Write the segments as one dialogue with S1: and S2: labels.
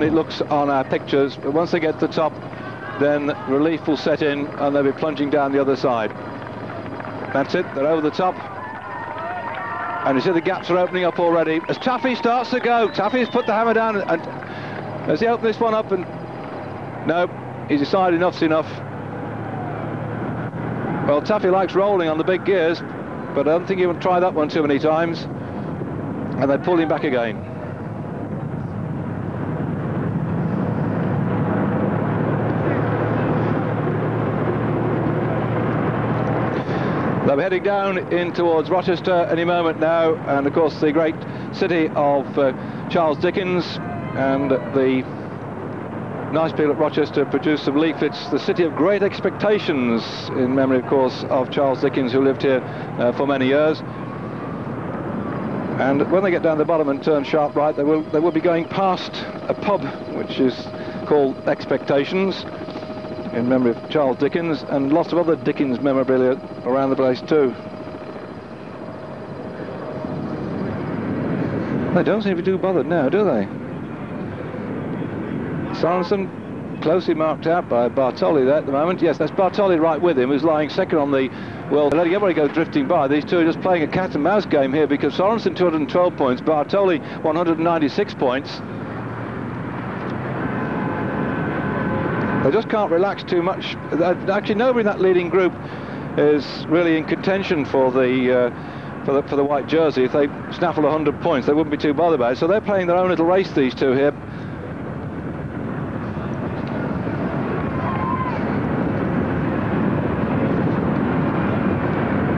S1: it looks on our pictures, but once they get to the top, then relief will set in and they'll be plunging down the other side. That's it, they're over the top. And you see the gaps are opening up already. As Tafi starts to go, Tafi's put the hammer down, and as he opens this one up, and no, he's decided enough's enough. Well, Tafi likes rolling on the big gears, but I don't think he will try that one too many times. And they pull him back again. They'll be heading down in towards Rochester any moment now, and of course the great city of Charles Dickens, and the nice people at Rochester produced some leaflets, the city of great expectations, in memory of course of Charles Dickens, who lived here for many years. And when they get down the bottom and turn sharp right, they will be going past a pub which is called Expectations, in memory of Charles Dickens, and lots of other Dickens memorabilia around the place too. They don't seem to be too bothered now, do they? Sorensen closely marked out by Bartoli there at the moment. Yes, that's Bartoli right with him, who's lying second on the world. Letting everybody go drifting by. These two are just playing a cat and mouse game here, because Sorensen 212 points, Bartoli 196 points. They just can't relax too much. Actually, nobody in that leading group is really in contention for the white jersey. If they snaffled 100 points, they wouldn't be too bothered about it. So they're playing their own little race, these two here.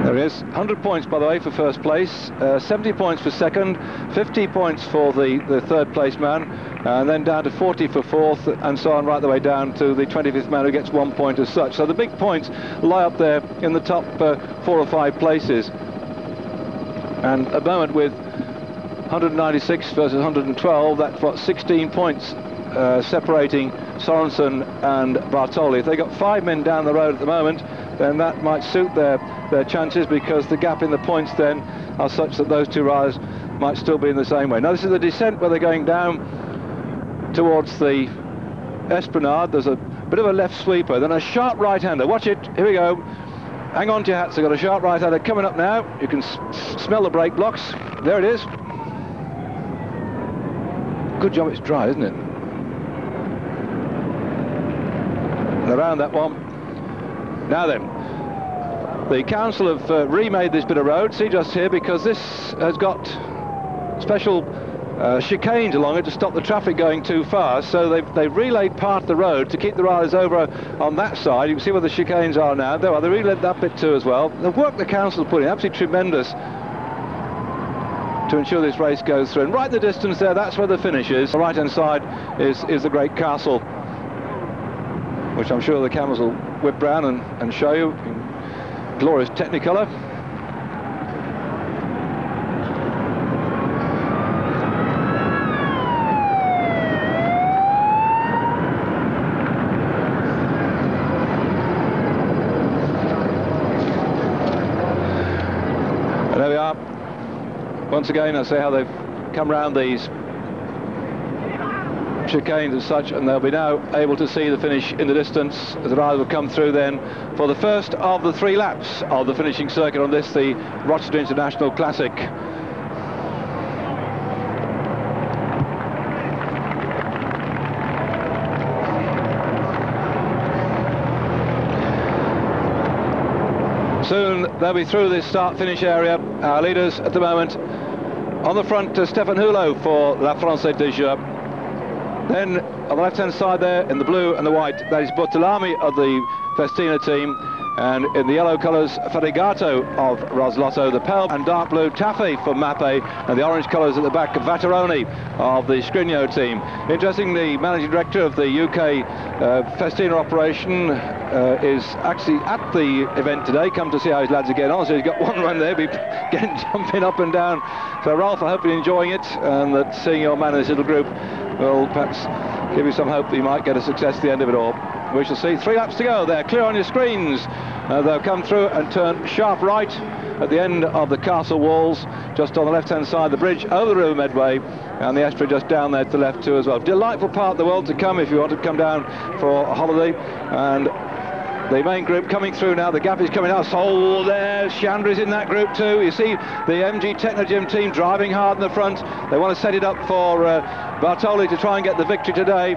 S1: There he is, 100 points by the way for first place, 70 points for second, 50 points for the third place man, and then down to 40 for fourth, and so on right the way down to the 25th man, who gets 1 point as such. So the big points lie up there in the top 4 or 5 places. And at the moment with 196 versus 112, that's what, 16 points separating Sorensen and Bartoli. If they got 5 men down the road at the moment, then that might suit their chances, because the gap in the points then are such that those two riders might still be in the same way. Now this is the descent where they're going down towards the Esplanade. There's a bit of a left sweeper, then a sharp right-hander. Watch it, here we go. Hang on to your hats, they've got a sharp right-hander coming up now. You can smell the brake blocks. There it is. Good job it's dry, isn't it? And around that one. Now then, the council have remade this bit of road, see just here, because this has got special chicanes along it to stop the traffic going too fast. So they've relayed part of the road to keep the riders over on that side. You can see where the chicanes are now. They relayed that bit too as well. The work the council put in, absolutely tremendous, to ensure this race goes through. And right in the distance there, that's where the finish is. The right hand side is the great castle, which I'm sure the cameras will whip round and show you in glorious technicolor. And there we are. Once again, I say how they've come round these chicanes as such, and they'll be now able to see the finish in the distance as the riders will come through then for the first of the 3 laps of the finishing circuit on this, the Rochester International Classic. Soon they'll be through this start-finish area. Our leaders at the moment on the front, Stefan Hulot for La Française des Jeux. Then on the left-hand side there, in the blue and the white, that is Bortolami of the Festina team, and in the yellow colours, Farigato of Roslotto, the pale and dark blue Tafi for Mappe, and the orange colours at the back, Vatteroni of the Scrigno team. Interesting, the managing director of the UK Festina operation is actually at the event today, come to see how his lads are getting on. So he's got one run there, be getting jumping up and down. So Ralph, I hope you're enjoying it, and that seeing your man in this little group will perhaps give you some hope that you might get a success at the end of it all. We shall see. 3 laps to go. They're clear on your screens. They'll come through and turn sharp right at the end of the castle walls, just on the left-hand side of the bridge, over the River Medway, and the estuary just down there to the left too as well. Delightful part of the world to come if you want to come down for a holiday. And the main group coming through now. The gap is coming out. So there's Chandler's in that group too. You see the MG Technogym team driving hard in the front. They want to set it up for Bartoli to try and get the victory today.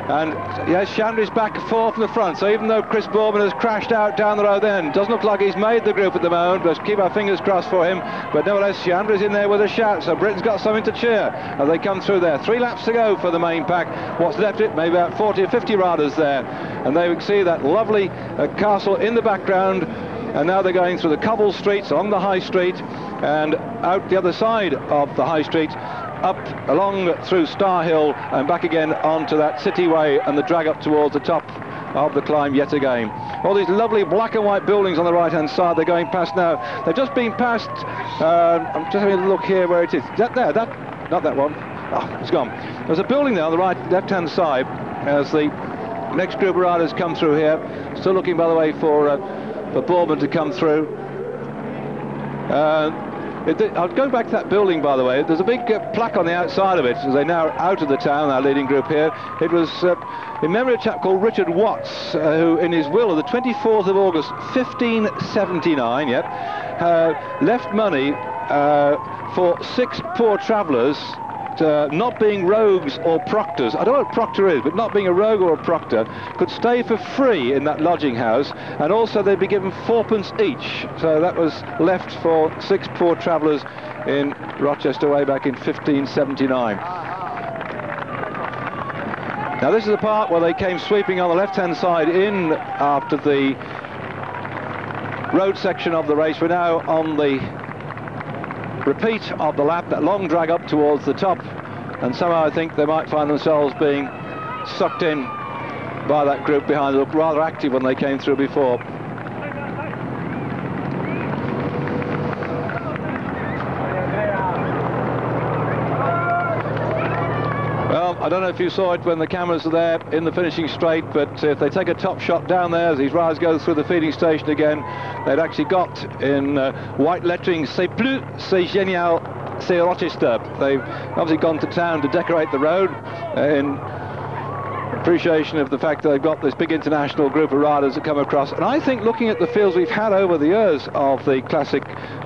S1: And yes, Chandler's back 4th in the front. So even though Chris Bourman has crashed out down the road then, doesn't look like he's made the group at the moment. Let's keep our fingers crossed for him. But nevertheless, Chandler's in there with a shout. So Britain's got something to cheer as they come through there. 3 laps to go for the main pack. What's left it? Maybe about 40 or 50 riders there. And there we can see that lovely castle in the background. And now they're going through the cobble streets on the high street and out the other side of the high street, up along through Star Hill and back again onto that city way and the drag up towards the top of the climb yet again. All these lovely black and white buildings on the right hand side they're going past now. They've just been past, I'm just having a look here where it is. That there, not that one. Oh, it's gone. There's a building there on the right left hand side as the next group of riders come through here. Still looking, by the way, for Bourman to come through. I'll go back to that building, by the way. There's a big plaque on the outside of it as they're now out of the town, our leading group here. It was in memory of a chap called Richard Watts, who in his will of the 24th of August 1579 left money for 6 poor travellers, not being rogues or proctors. I don't know what proctor is, but not being a rogue or a proctor, could stay for free in that lodging house, and also they'd be given 4p each. So that was left for 6 poor travellers in Rochester way back in 1579. Now this is the part where they came sweeping on the left-hand side in after the road section of the race. We're now on the repeat of the lap, that long drag up towards the top, and somehow I think they might find themselves being sucked in by that group behind. They looked rather active when they came through before. Well, I don't know if you saw it when the cameras are there in the finishing straight, but if they take a top shot down there as these riders go through the feeding station again, they'd actually got in white lettering, "C'est plus, c'est génial, c'est Rochester." They've obviously gone to town to decorate the road in appreciation of the fact that they've got this big international group of riders that come across. And I think, looking at the fields we've had over the years of the classic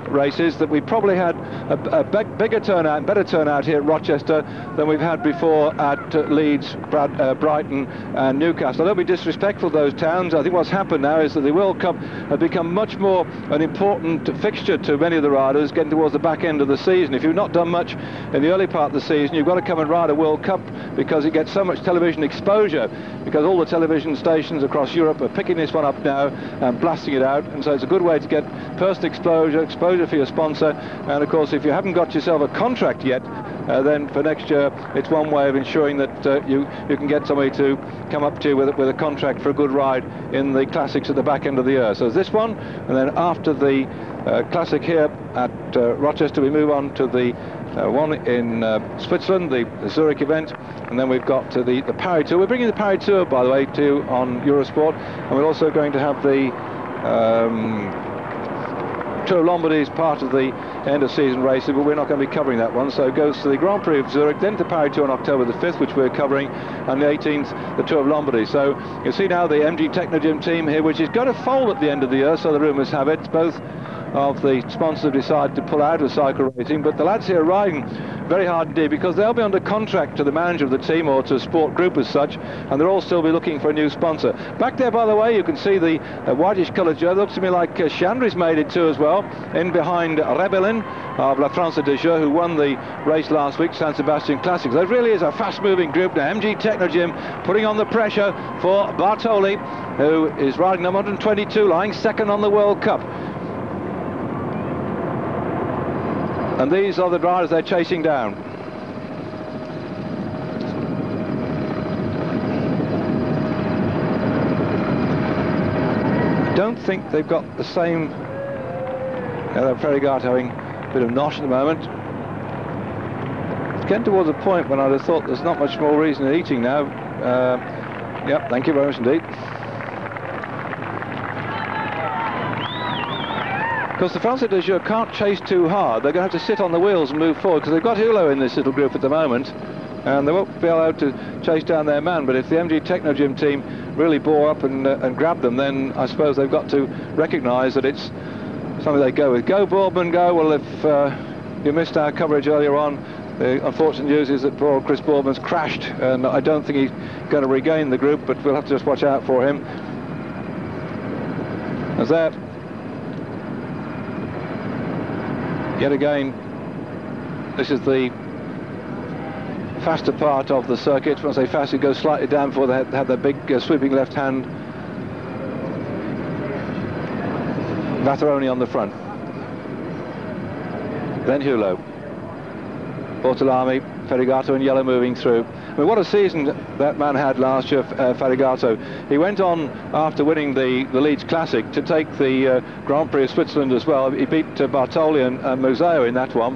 S1: races, that we probably had a bigger turnout and better turnout here at Rochester than we've had before at Leeds, Brighton and Newcastle. I don't be disrespectful to those towns. I think what's happened now is that the World Cup has become much more an important fixture to many of the riders getting towards the back end of the season. If you've not done much in the early part of the season, you've got to come and ride a World Cup because it gets so much television exposure, because all the television stations across Europe are picking this one up now and blasting it out, and so it's a good way to get personal exposure for your sponsor. And of course, if you haven't got yourself a contract yet, then for next year it's one way of ensuring that you can get somebody to come up to you with a contract for a good ride in the classics at the back end of the year. So there's this one, and then after the classic here at Rochester, we move on to the one in Switzerland, the Zurich event, and then we've got to the Paris Tour. We're bringing the Paris Tour, by the way, to on Eurosport, and we're also going to have the Tour of Lombardy as part of the end of season racing, but we're not going to be covering that one. So it goes to the Grand Prix of Zurich, then to Paris Tour on October the 5th, which we're covering, and the 18th, the Tour of Lombardy. So you see now the MG Technogym team here, which is going to fold at the end of the year, so the rumours have it. Both of the sponsors have decided to pull out of cycle racing, but the lads here are riding very hard indeed, because they'll be under contract to the manager of the team or to a sport group as such, and they'll all still be looking for a new sponsor. Back there, by the way, you can see the whitish coloured jersey. Looks to me like Chandler's made it too as well, in behind Rebellin of La France de Jeux, who won the race last week, San Sebastian Classics. There really is a fast-moving group now. MG Technogym putting on the pressure for Bartoli, who is riding number 122, lying second on the World Cup. And these are the riders they're chasing down. I don't think they've got the same... Ferrigard having a bit of nosh at the moment. It's getting towards a point when I'd have thought there's not much more reason in eating now. Yep, thank you very much indeed. Because the Français de Joux can't chase too hard. They're going to have to sit on the wheels and move forward, because they've got Hulot in this little group at the moment, and they won't be able to chase down their man. But if the MG Technogym team really bore up and grab them, then I suppose they've got to recognise that it's something they go with. Go, Boardman, go. Well, if you missed our coverage earlier on, the unfortunate news is that poor Chris Boardman's crashed, and I don't think he's going to regain the group, but we'll have to just watch out for him. As that, yet again, this is the faster part of the circuit. When I say fast, it goes slightly down before they have their big sweeping left hand. Vatteroni on the front. Then Hulot. Bortolami, Ferrigato in yellow moving through. I mean, what a season that man had last year, Ferrigato. He went on, after winning the Leeds Classic, to take the Grand Prix of Switzerland as well. He beat Bartoli and Museo in that one.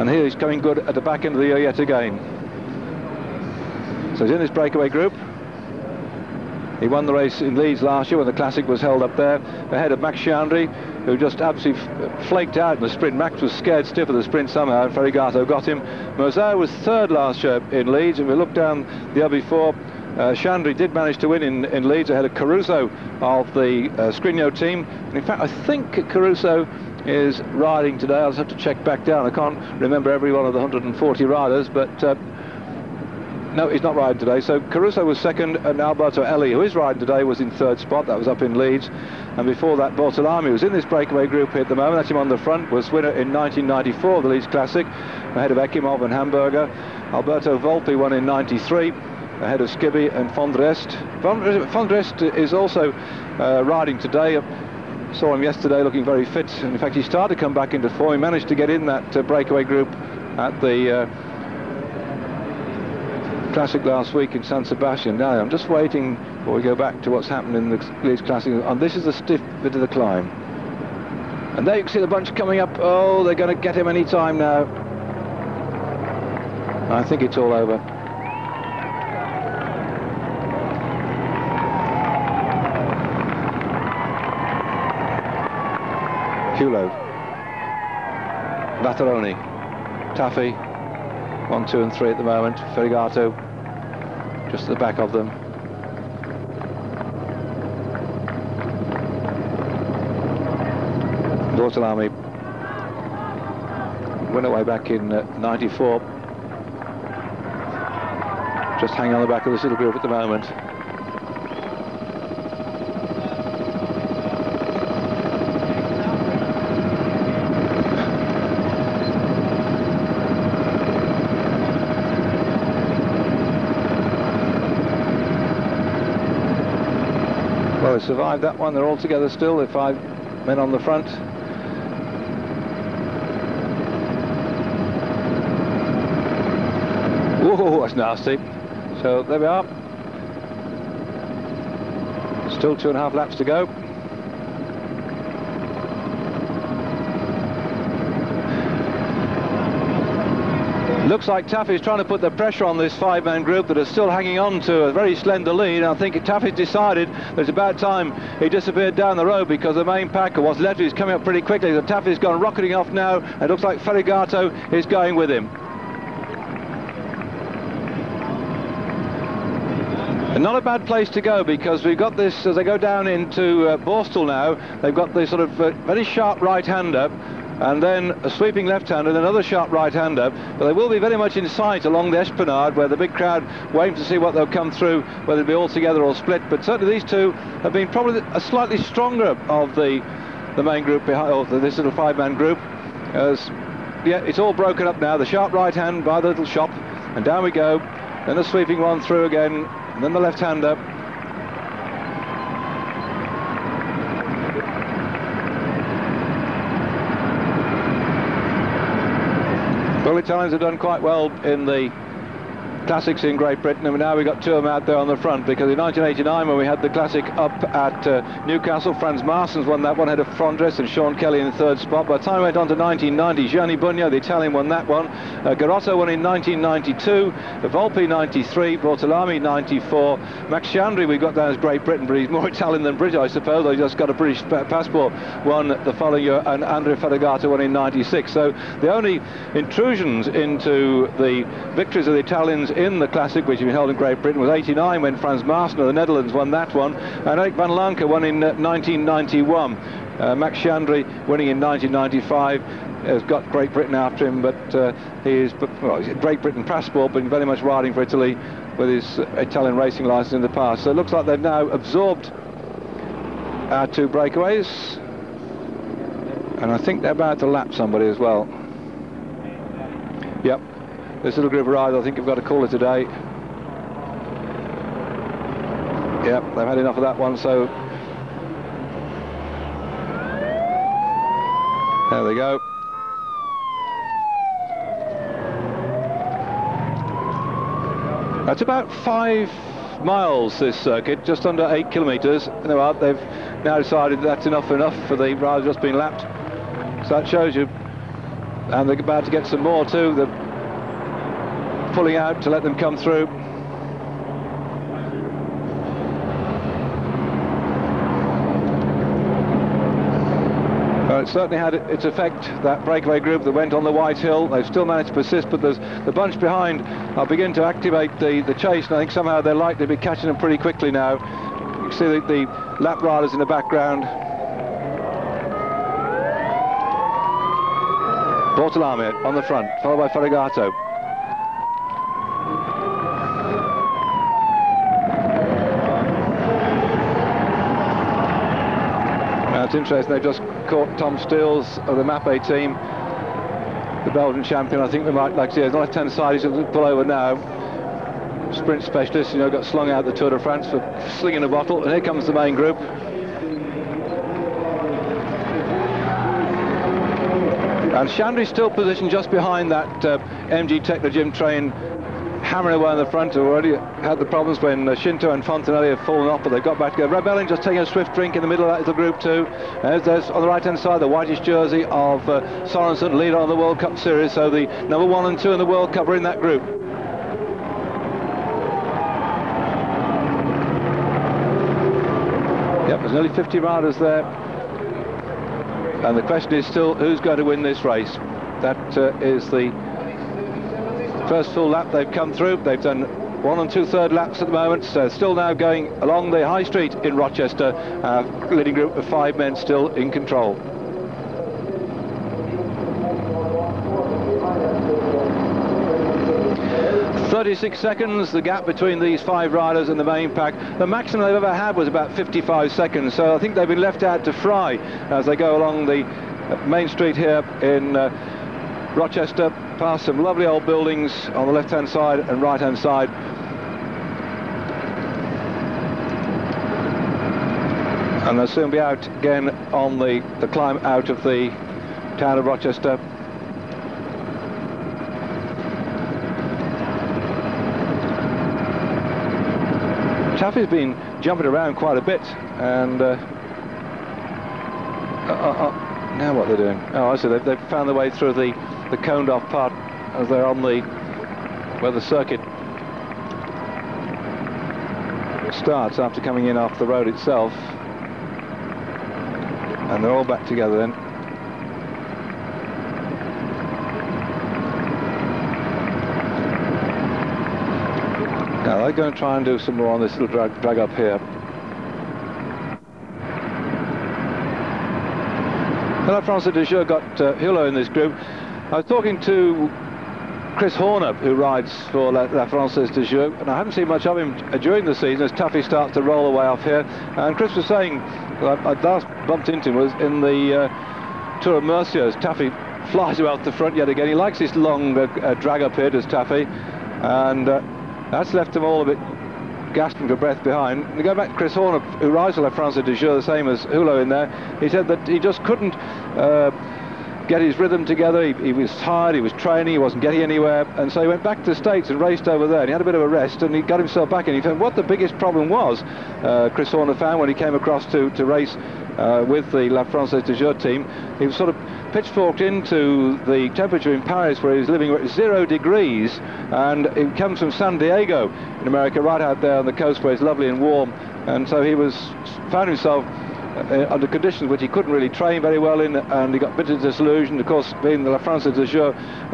S1: And here he's coming good at the back end of the year yet again. So he's in this breakaway group. He won the race in Leeds last year when the Classic was held up there, ahead of Max Chandry, who just absolutely flaked out in the sprint. Max was scared stiff of the sprint somehow, and Ferrigato got him. Museo was third last year in Leeds, and we looked down the year before. Chandry did manage to win in Leeds ahead of Caruso of the Scrigno team. And in fact, I think Caruso is riding today. I'll just have to check back down. I can't remember every one of the 140 riders, but no, he's not riding today. So Caruso was second, and Alberto Elli, who is riding today, was in third spot. That was up in Leeds. And before that, Bortolami, who's in this breakaway group here at the moment, that's him on the front, was winner in 1994 of the Leeds Classic, ahead of Ekimov and Hamburger. Alberto Volpi won in 93, ahead of Skibby and Fondrest. Fondrest is also riding today. Saw him yesterday looking very fit, and in fact he started to come back into form. He managed to get in that breakaway group at the Classic last week in San Sebastian. Now I'm just waiting before we go back to what's happened in the Leeds Classic, and this is a stiff bit of the climb. And there you can see the bunch coming up. Oh, they're going to get him any time now. I think it's all over. Hulot, Vatteroni, Tafi, 1, 2 and 3 at the moment. Ferrigato just at the back of them. Bortolami went away back in 94. Just hanging on the back of this little group at the moment. Well, they survived that one. They're all together still, the 5 men on the front. Whoa, that's nasty. So there we are. Still 2.5 laps to go. Looks like Tafi's trying to put the pressure on this 5-man group that are still hanging on to a very slender lead. I think Tafi's decided that it's about time he disappeared down the road, because the main pack, or what's left, is coming up pretty quickly. So Tafi's gone rocketing off now, and it looks like Ferrigato is going with him. And not a bad place to go, because we've got this, as they go down into Borstal now, they've got this sort of very sharp right-hander, and then a sweeping left-hander, and another sharp right-hander, but they will be very much in sight along the Esplanade, where the big crowd waiting to see what they'll come through, whether it be all together or split. But certainly these two have been probably a slightly stronger of the main group behind, or this little 5-man group. As yeah, it's all broken up now. The sharp right-hand by the little shop, and down we go. Then the sweeping one through again, and then the left-hander. Well, Italians have done quite well in the classics in Great Britain, and now we've got two of them out there on the front, because in 1989 when we had the classic up at Newcastle, Franz Maassens won that one, had a Frondres and Sean Kelly in the third spot. By the time we went on to 1990, Gianni Bugno, the Italian, won that one. Garotto won in 1992, Volpi 93, Bortolami 94, Max Chandri we got down as Great Britain, but he's more Italian than British, I suppose, though he just got a British passport, won the following year, and AndreaTafi won in 96. So the only intrusions into the victories of the Italians in the Classic, which had been held in Great Britain, was 89 when Frans Maassen of the Netherlands won that one, and Erik van Lancker won in 1991. Max Chandri winning in 1995 has got Great Britain after him, but he's Great Britain passport, but very much riding for Italy with his Italian racing license in the past. So it looks like they've now absorbed our two breakaways, and I think they're about to lap somebody as well. Yep. This little group of riders, I think, have got to call it today. Yep, they've had enough of that one, so there they go. That's about 5 miles, this circuit, just under 8 kilometres. You know what, they've now decided that's enough for the riders just being lapped. So that shows you, and they're about to get some more too. They're pulling out to let them come through. Well, it certainly had its effect, that breakaway group that went on the White Hill. They've still managed to persist, but there's the bunch behind are beginning to activate the chase, and I think somehow they're likely to be catching them pretty quickly now. You can see the lap riders in the background. Bortolami on the front, followed by Ferragato. It's interesting, they've just caught Tom Steels of the Mappe team, the Belgian champion. I think they might like to see on the left-hand side, he's going to pull over now. Sprint specialist, you know, got slung out the Tour de France for slinging a bottle, and here comes the main group. And Chandri's still positioned just behind that MG Technogym train, hammering away on the front. Who already had the problems when Shinto and Fontanelli have fallen off, but they've got back together. Rebelling just taking a swift drink in the middle of that little group too. There's on the right hand side the whitish jersey of Sorensen, leader on the World Cup Series, so the number 1 and 2 in the World Cup are in that group. Yep, there's nearly 50 riders there, and the question is still who's going to win this race. That is the first full lap they've come through. They've done 1 2/3 laps at the moment, so still now going along the high street in Rochester. Leading group of 5 men still in control. "36 seconds, the gap between these 5 riders and the main pack. The maximum they've ever had was about 55 seconds, so I think they've been left out to fry as they go along the main street here in Rochester, past some lovely old buildings on the left-hand side and right-hand side. And they'll soon be out again on the climb out of the town of Rochester. Tafi's been jumping around quite a bit, and now what they're doing? Oh, I see, they've found their way through the coned off part as they're on where the circuit starts after coming in off the road itself, and they're all back together then. Now they're going to try and do some more on this little drag up here. La France de Jeu got Hulot in this group. I was talking to Chris Horner, who rides for La Française de Jeu, and I haven't seen much of him during the season as Tafi starts to roll away off here. And Chris was saying, I last bumped into him was in the Tour of Murcia, as Tafi flies away off the front yet again. He likes this long drag up here, does Tafi, and that's left them all a bit gasping for breath behind. And to go back to Chris Horner, who rides for La France de Jeu, the same as Hulot in there, he said that he just couldn't get his rhythm together. He was tired, he was training, he wasn't getting anywhere, and so he went back to the States and raced over there, and he had a bit of a rest, and he got himself back, and he found what the biggest problem was, Chris Horner found when he came across to race with the La Française des Jeux team. He was sort of pitchforked into the temperature in Paris, where he was living, at 0 degrees, and it comes from San Diego in America, right out there on the coast where it's lovely and warm, and so he found himself under conditions which he couldn't really train very well in, and he got a bit of disillusioned. Of course, being the La Française des Jeux,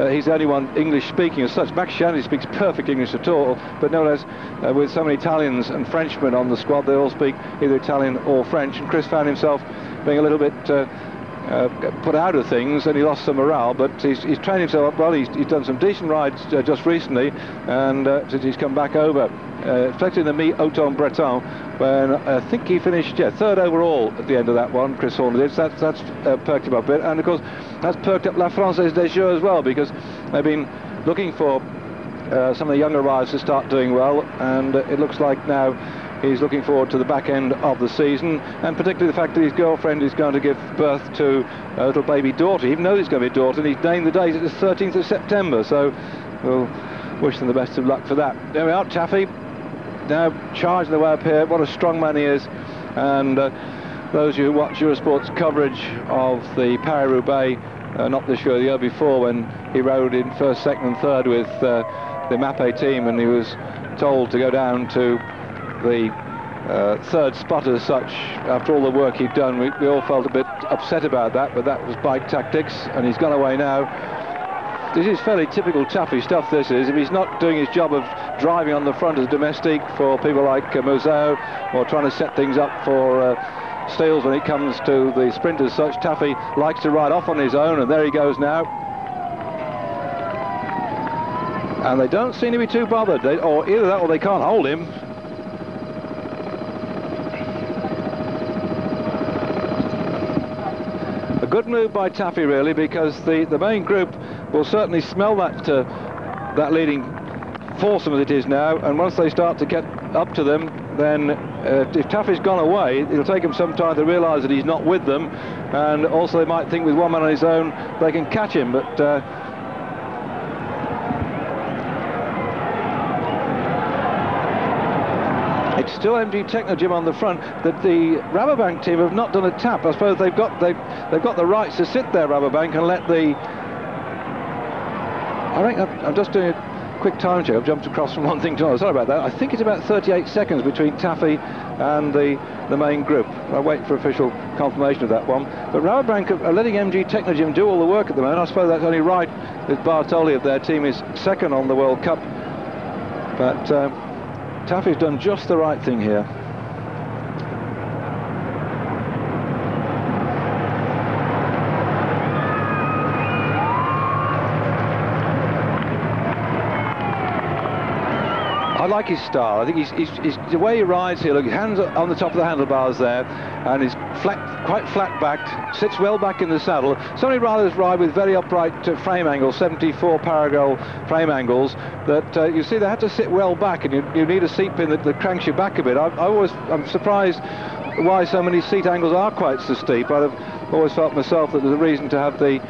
S1: he's the only one English speaking as such. Max Shandy speaks perfect English at all, but nevertheless, with so many Italians and Frenchmen on the squad, they all speak either Italian or French, and Chris found himself being a little bit put out of things, and he lost some morale, but he's trained himself up well. He's done some decent rides just recently, and since he's come back over, especially in the Mi-Automne-Breton, when I think he finished third overall at the end of that one, Chris Horner did. So that's perked him up a bit, and of course that's perked up La Française des Jeux as well, because they've been looking for some of the younger riders to start doing well, and it looks like now he's looking forward to the back end of the season, and particularly the fact that his girlfriend is going to give birth to a little baby daughter. He even knows it's going to be a daughter, and he's named the date at the 13th of September, so we'll wish them the best of luck for that. There we are, Tafi now charging the way up here. What a strong man he is, and those who watch Eurosport's coverage of the Paris-Roubaix, not this year, the year before, when he rode in first, second and third with the Mappé team, and he was told to go down to the third spot as such after all the work he'd done. We all felt a bit upset about that, but that was bike tactics, and he's gone away now. This is fairly typical Tafi stuff, this is. If he's not doing his job of driving on the front as domestique for people like Moselle, or trying to set things up for Steels when it comes to the sprint as such, Tafi likes to ride off on his own, and there he goes now. And they don't seem to be too bothered, or either that or they can't hold him. A good move by Tafi, really, because the main group will certainly smell that leading foursome as it is now, and once they start to get up to them, then if Tafi's gone away, it'll take them some time to realise that he's not with them, and also they might think with one man on his own they can catch him, but it's still MG Technogym on the front. That the Rabobank team have not done a tap. I suppose they've got the rights to sit there, Rabobank, and let the. I think I'm just doing a quick time check. I've jumped across from one thing to another. Sorry about that. I think it's about 38 seconds between Tafi and the main group. I'll wait for official confirmation of that one. But Rabobank are letting MG Technogym do all the work at the moment. I suppose that's only right with Bartoli of their team is second on the World Cup. But Tafi's done just the right thing here. I like his style. I think he's the way he rides here. Look, hands on the top of the handlebars there, and he's quite flat backed, sits well back in the saddle. So many riders ride with very upright frame angles, 74 parallel frame angles, that you see they have to sit well back, and you need a seat pin that cranks you back a bit. I'm surprised why so many seat angles are quite so steep. I've always felt myself that there's a reason to have the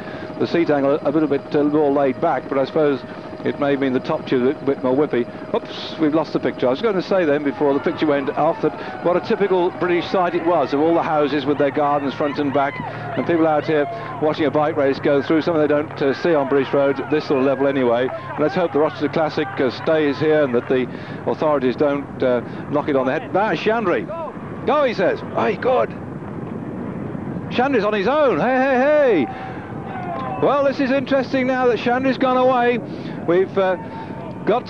S1: seat angle a little bit more laid back, but I suppose it may mean the top tube a bit more whippy. Oops, we've lost the picture. I was going to say then, before the picture went off, that what a typical British sight it was, of all the houses with their gardens front and back, and people out here watching a bike race go through, something they don't see on British roads at this sort of level anyway. And let's hope the Rochester Classic stays here, and that the authorities don't knock it on the head. That's Chandry. Go, he says. Hey, good. Chandry's on his own. Hey. Well, this is interesting now that Chandry's gone away. We've got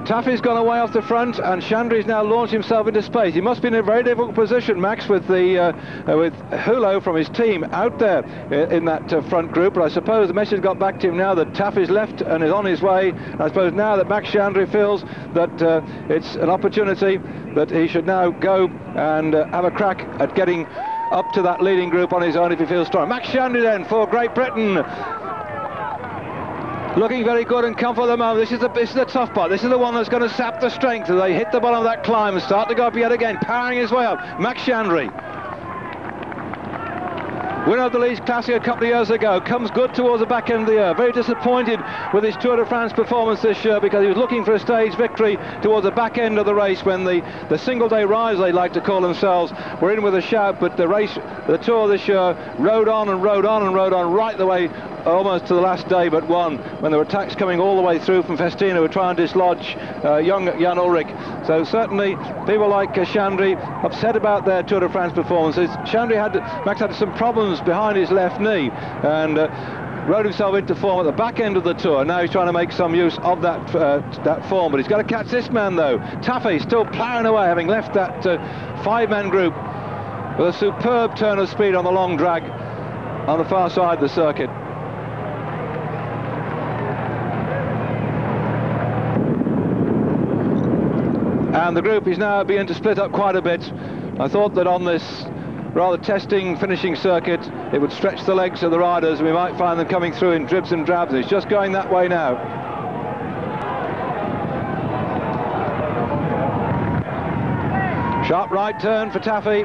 S1: Tafi's gone away off the front, and Chandry's now launched himself into space. He must be in a very difficult position, Max, with with Hulot from his team out there in that front group. But I suppose the message got back to him now that Tafi's left and is on his way. I suppose now that Max Chandry feels that it's an opportunity, that he should now go and have a crack at getting up to that leading group on his own if he feels strong. Max Chandry then for Great Britain. Looking very good and comfortable at the moment. This is the tough part. This is the one that's going to sap the strength as they hit the bottom of that climb and start to go up yet again, powering his way up. Max Chandry. winner of the Leeds Classic a couple of years ago, comes good towards the back end of the year. Very disappointed with his Tour de France performance this year because he was looking for a stage victory towards the back end of the race when the single-day riders, they like to call themselves, were in with a shout. But the Tour this year rode on and rode on and rode on right the way almost to the last day but one, when there were attacks coming all the way through from Festina who were trying to dislodge young Jan Ullrich. So certainly people like Chandry upset about their Tour de France performances. Max had some problems behind his left knee and rode himself into form at the back end of the Tour. Now he's trying to make some use of that form, but he's got to catch this man though. Tafi still ploughing away, having left that five-man group with a superb turn of speed on the long drag on the far side of the circuit. And the group is now beginning to split up quite a bit. I thought that on this rather testing finishing circuit it would stretch the legs of the riders and we might find them coming through in dribs and drabs. It's just going that way now. Sharp right turn for Tafi.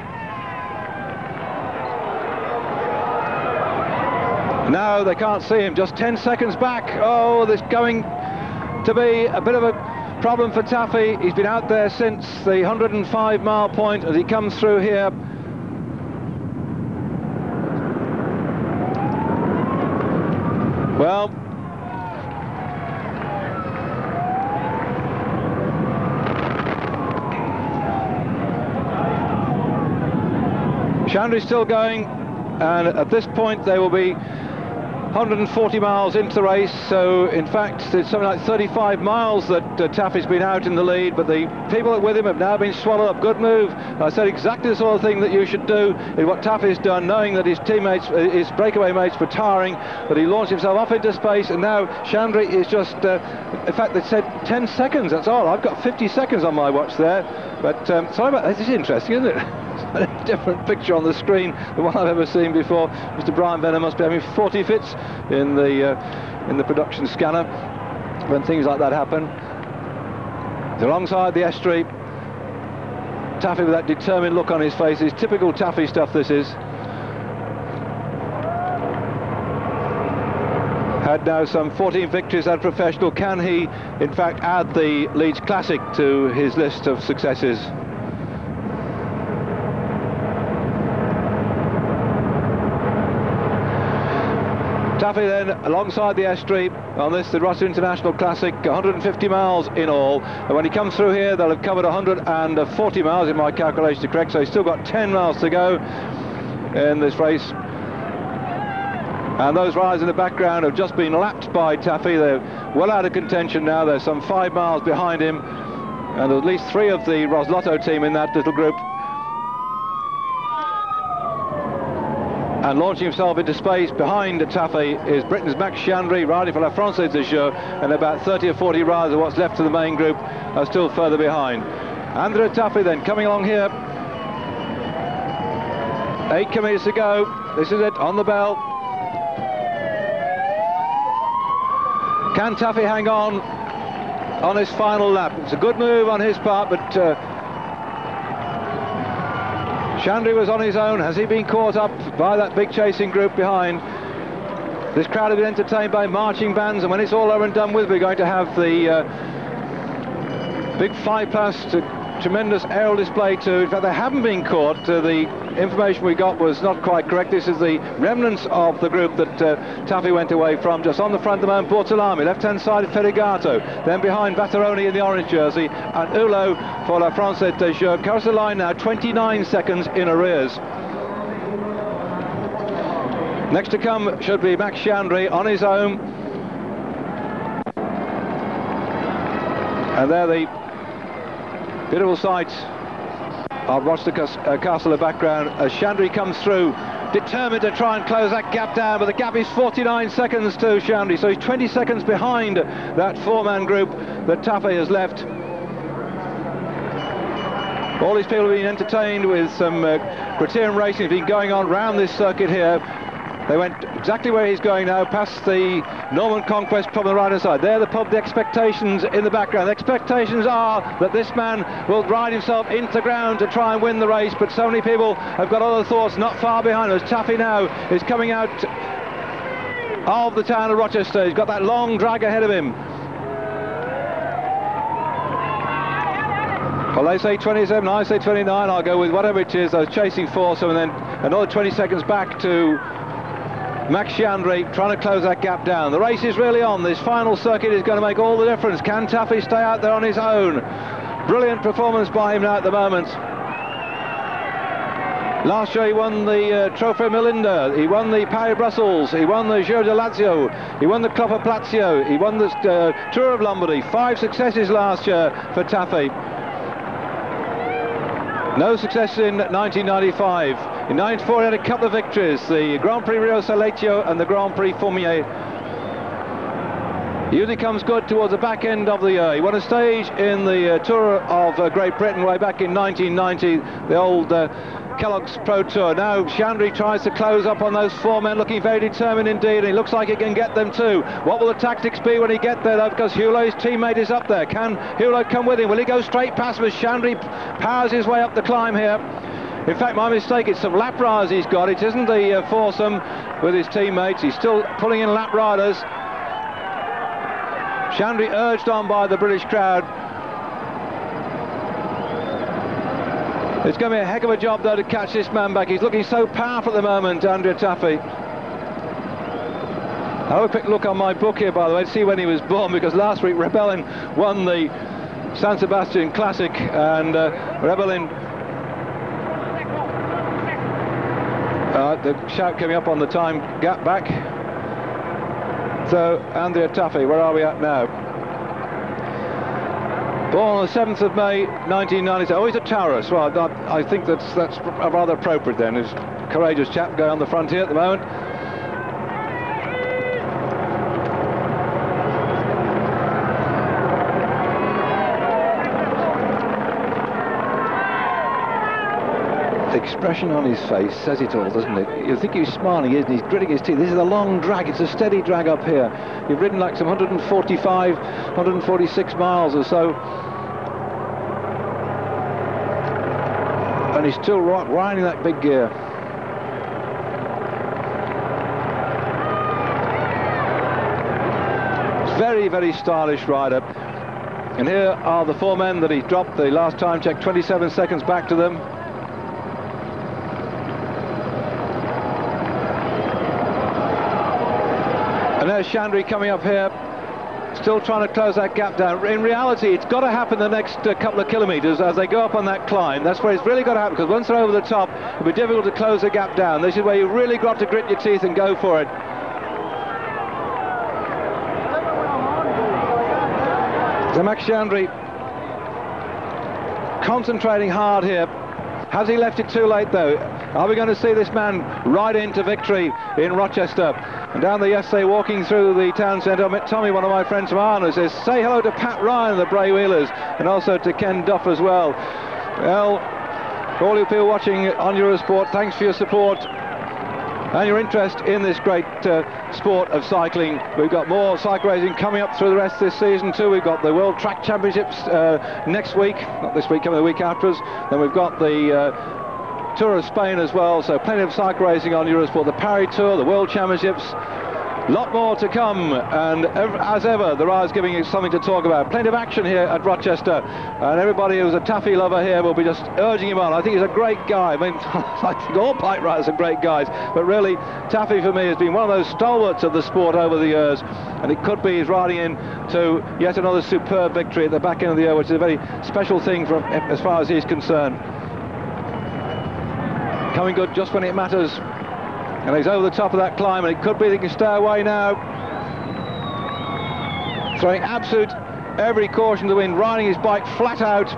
S1: Now they can't see him, just 10 seconds back. Oh, this going to be a bit of a problem for Tafi. He's been out there since the 105-mile point as he comes through here. Well, Chandry's still going, and at this point they will be 140 miles into the race, so in fact it's something like 35 miles that Tafi's been out in the lead, but the people that with him have now been swallowed up. Good move. I said exactly the sort of thing that you should do is what Tafi's done, knowing that his teammates, his breakaway mates were tiring, but he launched himself off into space, and now Chandry is just, in fact they said 10 seconds, that's all. I've got 50 seconds on my watch there, but sorry about this. Is interesting, isn't it? A different picture on the screen than one I've ever seen before. Mr. Brian Venner must be having 40 fits in the production scanner when things like that happen. It's alongside the estuary. Tafi with that determined look on his face. It's typical Tafi stuff, this is. Had now some 14 victories at professional. Can he in fact add the Leeds Classic to his list of successes? Tafi then alongside the estuary on this, the Rochester International Classic, 150 miles in all, and when he comes through here they'll have covered 140 miles if my calculations are correct, so he's still got 10 miles to go in this race. And those riders in the background have just been lapped by Tafi. They're well out of contention now. There's some 5 miles behind him, and there's at least 3 of the Roslotto team in that little group. And launching himself into space behind Tafi is Britain's Max Chandry, riding for La France de Jeux, and about 30 or 40 riders of what's left of the main group are still further behind. AndreaTafi then coming along here. 8 kilometres to go. This is it, on the bell. Can Tafi hang on his final lap? It's a good move on his part, but Chandry was on his own. Has he been caught up by that big chasing group behind? This crowd have been entertained by marching bands, and when it's all over and done with, we're going to have the big fly-past tremendous aerial display too. In fact, they haven't been caught. The information we got was not quite correct. This is the remnants of the group that Tafi went away from. Just on the front, the man Bortolami, left-hand side of Ferrigato, then behind Vattaroni in the orange jersey, and Hulot for La France de Jeux. Across the line now, 29 seconds in arrears. Next to come should be Max Chandry on his own. And there the beautiful sight of Rochester Castle in the background as Chandry comes through, determined to try and close that gap down, but the gap is 49 seconds to Chandry, so he's 20 seconds behind that 4-man group that Tafi has left. All these people have been entertained with some criterium racing has been going on around this circuit here. They went exactly where he's going now, past the Norman Conquest pub on the right-hand side. There, the pub, the expectations in the background. The expectations are that this man will ride himself into the ground to try and win the race, but so many people have got other thoughts not far behind us. TAFI now is coming out of the town of Rochester. He's got that long drag ahead of him. Well, they say 27, I say 29. I'll go with whatever it is. I was chasing foursome, and then another 20 seconds back to Max Chandry, trying to close that gap down. The race is really on. This final circuit is going to make all the difference. Can TAFI stay out there on his own? Brilliant performance by him now at the moment. Last year he won the Trofeo Melinda, he won the Paris-Brussels, he won the Giro de Lazio, he won the Coppa Plazio, he won the Tour of Lombardy. 5 successes last year for TAFI. No success in 1995. In 94 he had a couple of victories, the Grand Prix Rio Saletio and the Grand Prix Formier. He usually comes good towards the back end of the year. He won a stage in the Tour of Great Britain way back in 1990, the old Kellogg's Pro Tour. Now Chandry tries to close up on those 4 men, looking very determined indeed, and he looks like he can get them too. What will the tactics be when he gets there though, because Hulot's teammate is up there. Can Hulot come with him? Will he go straight past him as Chandry powers his way up the climb here? In fact, my mistake, it's some lap riders he's got. It isn't the foursome with his teammates. He's still pulling in lap riders. Chandry urged on by the British crowd. It's going to be a heck of a job though to catch this man back. He's looking so powerful at the moment, AndreaTafi. I'll have a quick look on my book here, by the way, to see when he was born, because last week Rebellin won the San Sebastian Classic, and Rebellin, the shout coming up on the time gap back. So AndreaTafi, where are we at now? Born on the 7th of May 1997. Oh, he's a Taurus. Well, I think that's rather appropriate then. He's a courageous chap going on the front here at the moment. The expression on his face says it all, doesn't it? You think he's smiling, isn't he? He's gritting his teeth. This is a long drag. It's a steady drag up here. You've ridden like some 145, 146 miles or so. And he's still riding that big gear. Very, very stylish rider. And here are the 4 men that he dropped the last time check, 27 seconds back to them. And there's Chandry coming up here, still trying to close that gap down. In reality, it's got to happen the next couple of kilometres as they go up on that climb. That's where it's really got to happen, because once they're over the top, it'll be difficult to close the gap down. This is where you've really got to grit your teeth and go for it. So Max Chandry concentrating hard here. Has he left it too late though? Are we going to see this man ride into victory in Rochester? And down the yesterday, walking through the town centre, I met Tommy, one of my friends from Arno, says, say hello to Pat Ryan, the Bray Wheelers, and also to Ken Duff as well. Well, for all you people watching on Eurosport, thanks for your support and your interest in this great sport of cycling. We've got more cycle racing coming up through the rest of this season too. We've got the World Track Championships next week, not this week, coming the week after us. Then we've got the Tour of Spain as well, so plenty of cycle racing on Eurosport. The Paris Tour, the World Championships, a lot more to come, and as ever the riders giving you something to talk about. Plenty of action here at Rochester, and everybody who's a TAFI lover here will be just urging him on. I think he's a great guy. I mean, I think all bike riders are great guys, but really TAFI for me has been one of those stalwarts of the sport over the years, and it could be he's riding in to yet another superb victory at the back end of the year, which is a very special thing for, as far as he's concerned. Coming good just when it matters, and he's over the top of that climb, and it could be that he can stay away now. Throwing absolute every caution to the wind, riding his bike flat out.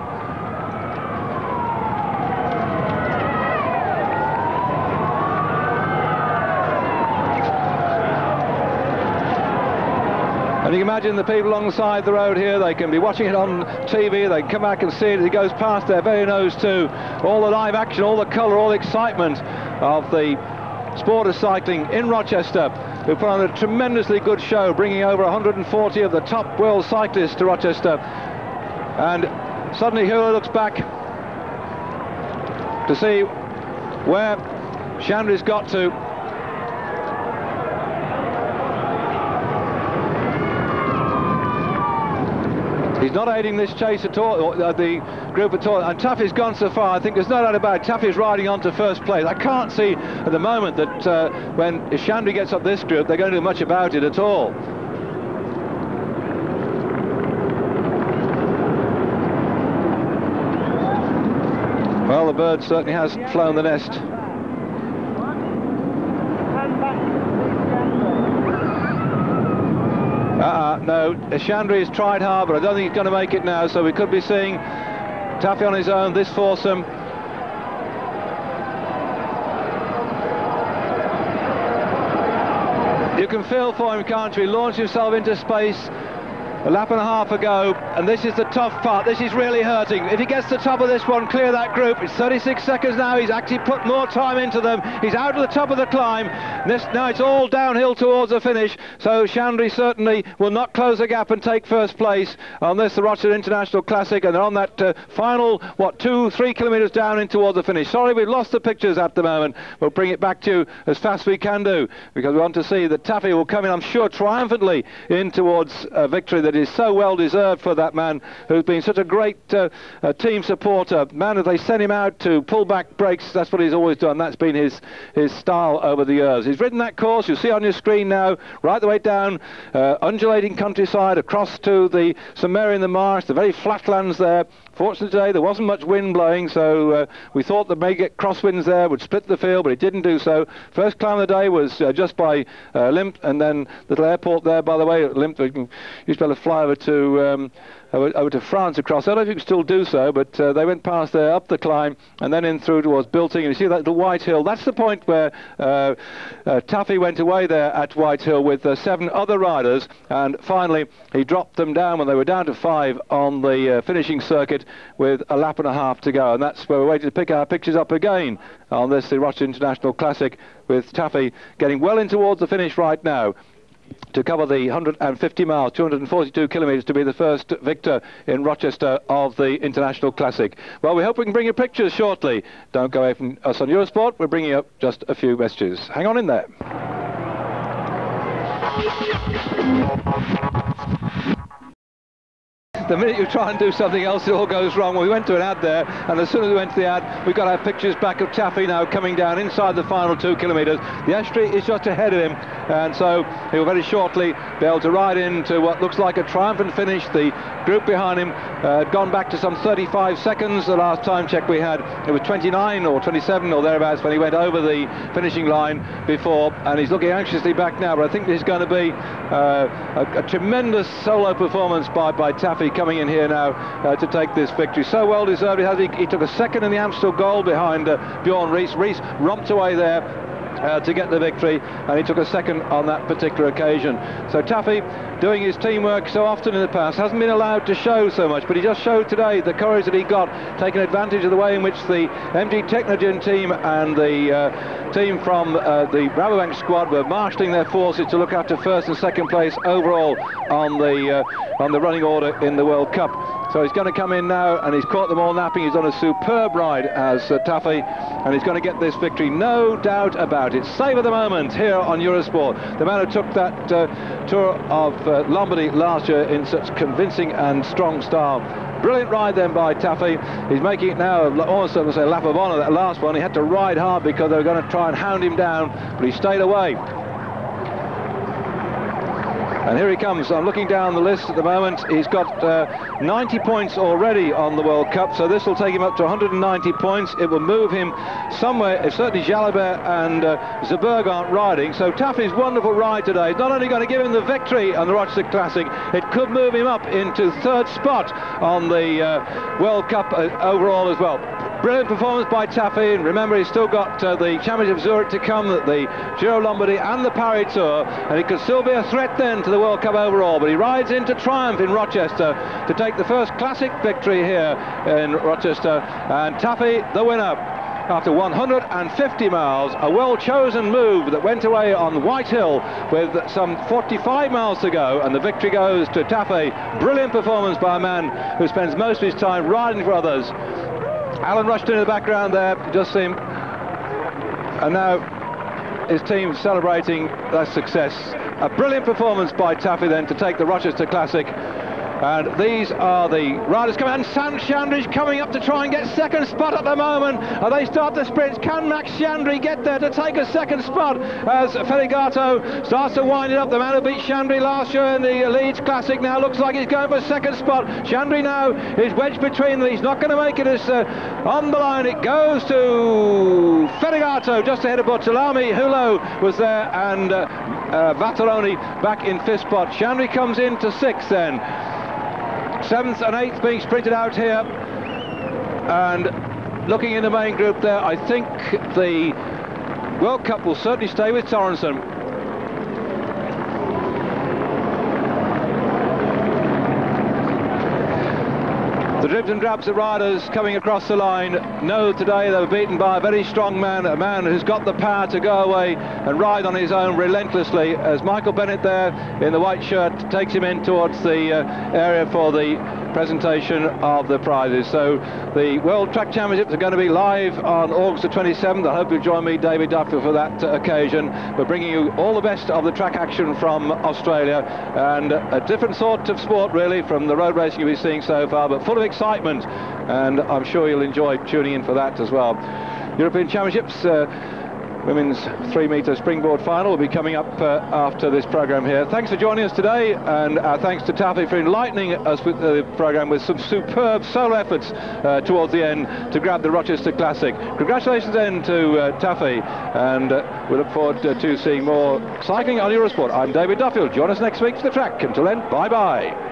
S1: And you can imagine the people alongside the road here, they can be watching it on TV, they can come back and see it as it goes past their very nose too. All the live action, all the colour, all the excitement of the sport of cycling in Rochester, who put on a tremendously good show, bringing over 140 of the top world cyclists to Rochester. And suddenly Hula looks back to see where Chandry's got to. He's not aiding this chase at all, or the group at all, and Tafi's gone so far. I think there's no doubt about it. Tafi's riding on to first place. I can't see at the moment that if Chandry gets up this group, they're going to do much about it at all. Well, the bird certainly has flown the nest. No, Chandry has tried hard, but I don't think he's going to make it now, so we could be seeing Tafi on his own, this foursome. You can feel for him, can't you? He launched himself into space a lap and a half ago, and this is the tough part. This is really hurting. If he gets the top of this one, clear that group. It's 36 seconds now. He's actually put more time into them. He's out of the top of the climb. Now it's all downhill towards the finish, so Chandry certainly will not close the gap and take first place on this, the Rochester International Classic, and they're on that final, 2-3 kilometres down in towards the finish. Sorry, we've lost the pictures at the moment. We'll bring it back to you as fast as we can do, because we want to see that Tafi will come in, I'm sure, triumphantly in towards victory that is so well deserved for that man who's been such a great team supporter. Man, if they send him out to pull back brakes, that's what he's always done. That's been his style over the years. He's ridden that course, you'll see on your screen now, right the way down, undulating countryside, across to the St Mary in the Marsh, the very flatlands there. Fortunately today there wasn't much wind blowing, so we thought that may get crosswinds there, would split the field, but it didn't do so. First climb of the day was just by Limp, and then little airport there, by the way, Limp. You used to be able to fly over to France across. I don't know if you can still do so, but they went past there, up the climb, and then in through towards Bilting. And you see that little White Hill. That's the point where Tafi went away there at White Hill with 7 other riders, and finally he dropped them down when they were down to 5 on the finishing circuit with a lap and a half to go. And that's where we're waiting to pick our pictures up again on this, the Rochester International Classic, with Tafi getting well in towards the finish right now to cover the 150 miles, 242 kilometres, to be the first victor in Rochester of the International Classic. Well, we hope we can bring you pictures shortly. Don't go away from us on Eurosport. We're bringing up just a few messages. Hang on in there. The minute you try and do something else, it all goes wrong. Well, we went to an ad there, and as soon as we went to the ad, we got our pictures back of Tafi now coming down inside the final 2 kilometres. The estuary is just ahead of him, and so he'll very shortly be able to ride into what looks like a triumphant finish. The group behind him had gone back to some 35 seconds. The last time check we had, it was 29 or 27 or thereabouts when he went over the finishing line before, and he's looking anxiously back now. But I think this is going to be a tremendous solo performance by Tafi, coming in here now to take this victory. So well deserved. He took a second in the Amstel Gold behind Bjorn Rees. Rees romped away there to get the victory, and he took a second on that particular occasion. So Tafi, doing his teamwork so often in the past, hasn't been allowed to show so much, but he just showed today the courage that he got, taking advantage of the way in which the MG Technogen team and the team from the Rabobank squad were marshalling their forces to look after first and second place overall on the running order in the World Cup. So he's going to come in now, and he's caught them all napping. He's on a superb ride as Tafi, and he's going to get this victory, no doubt about it. Savour the moment here on Eurosport. The man who took that tour of Lombardy last year in such convincing and strong style. Brilliant ride then by Tafi. He's making it now almost a lap of honour, that last one. He had to ride hard because they were going to try and hound him down, but he stayed away. And here he comes. I'm looking down the list at the moment. He's got 90 points already on the World Cup, so this will take him up to 190 points. It will move him somewhere, if certainly Jalabert and Zeberg aren't riding. So Tafi's wonderful ride today is not only going to give him the victory on the Rochester Classic, it could move him up into 3rd spot on the World Cup overall as well. Brilliant performance by Tafi, and remember he's still got the Championship of Zurich to come, the Giro Lombardy and the Paris Tour, and he could still be a threat then to the World Cup overall. But he rides into triumph in Rochester to take the first classic victory here in Rochester, and Tafi the winner. after 150 miles, a well-chosen move that went away on White Hill with some 45 miles to go, and the victory goes to TAFI. Brilliant performance by a man who spends most of his time riding for others. Alan rushed in the background there, just see him, and now his team celebrating that success. A brilliant performance by TAFI then to take the Rochester Classic. And these are the riders coming, and Sam Chandry's coming up to try and get second spot at the moment. They start the sprints. Can Max Chandry get there to take a second spot as Feligato starts to wind it up? The man who beat Chandry last year in the Leeds Classic now looks like he's going for second spot. Chandry now is wedged between them. He's not going to make it. As on the line it goes to Feligato just ahead of Bortolami. Hulo was there, and Vattaroni back in fifth spot. Chandry comes into sixth then. Seventh and eighth being sprinted out here, and looking in the main group there, I think the World Cup will certainly stay with Sorensen. The dribs and drabs of riders coming across the line know today they were beaten by a very strong man, a man who's got the power to go away and ride on his own relentlessly, as Michael Bennett there in the white shirt takes him in towards the area for the presentation of the prizes. So the World Track Championships are going to be live on August the 27th. I hope you'll join me, David Duffy, for that occasion. We're bringing you all the best of the track action from Australia, and a different sort of sport really from the road racing you've been seeing so far, but full of excitement, and I'm sure you'll enjoy tuning in for that as well. European Championships women's 3-metre springboard final will be coming up after this programme here. Thanks for joining us today, and thanks to TAFI for enlightening us with the programme with some superb solo efforts towards the end to grab the Rochester Classic. Congratulations then to TAFI, and we look forward to seeing more cycling on Eurosport. I'm David Duffield. Join us next week for the track. Until then, bye-bye.